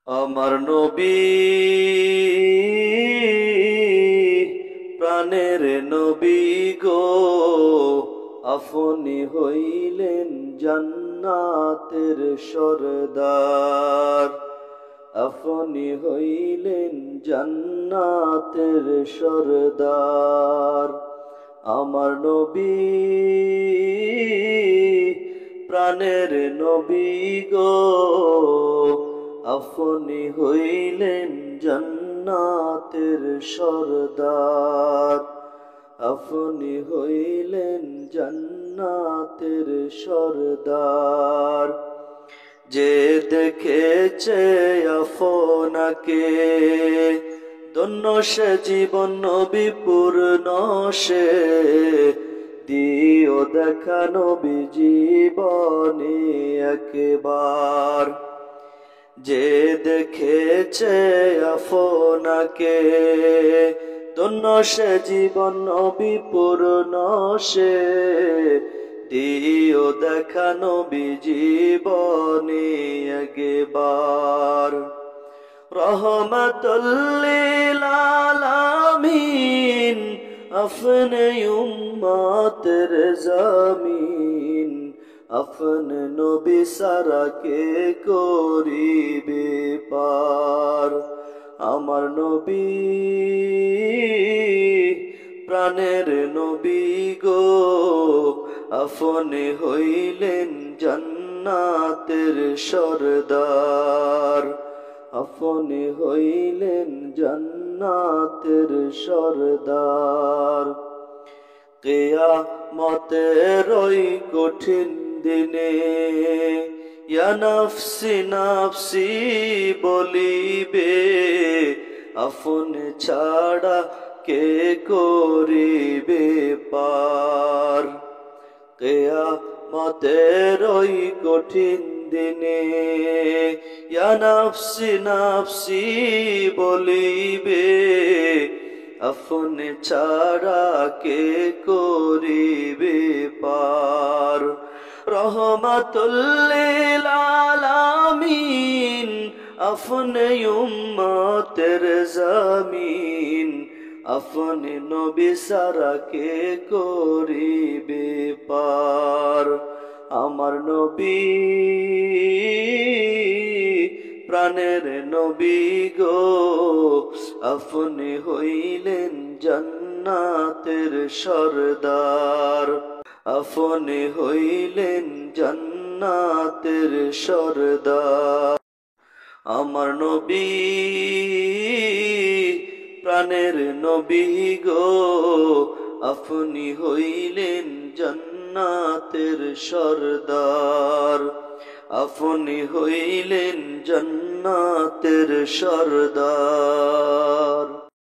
আমার নবী প্রাণের নবী গো, আপনি হইলেন জান্নাতের সরদার। আপনি হইলেন জান্নাতের সরদার। আমার নবী প্রাণের নবী গো, আপনি হইলেন জান্নাতের সরদার। আপনি হইলেন জান্নাতের সরদার। যে দেখেছে আপনাকে ধন্য সে জীবন নবী পূর্ণ সে। দিও দেখা নবী জীবনে একবার। যে দেখেছে আপনাকে ধন্য সে জীবন নবী পূর্ণ সে। দিও দেখা নবী জীবনে একবার। রহমাতুল লিল আলামিন আপনি উম্মতের জামিন। আপনি নবী সারা কে করিবে পার। আমার নবী প্রাণের নবী গো, আপনি হইলেন জান্নাতের সরদার। আপনি হইলেন জান্নাতের সরদার। কিয়ামতের ওই কঠিন দিনে ইয়া নফসি নফসি বলিবে। আপনি ছাড়া কে করিবে পার। কিয়ামতের ওই কঠিন দিনে ইয়া নফসি নফসি বলিবে। আপনি ছাড়া কে করিবে পার। রহমাতুল লিল আলামিন আপনি উম্মতের জামিন। আপনি নবী সারা কে করিবে পার। আমার নবী প্রাণের নবী গো, আপনি হইলেন জান্নাতের সরদার। আপনি হইলেন জান্নাতের সরদার। আমার নবী প্রাণের নবী গো, আপনি হইলেন জান্নাতের সরদার। আপনি হইলেন জান্নাতের সরদার।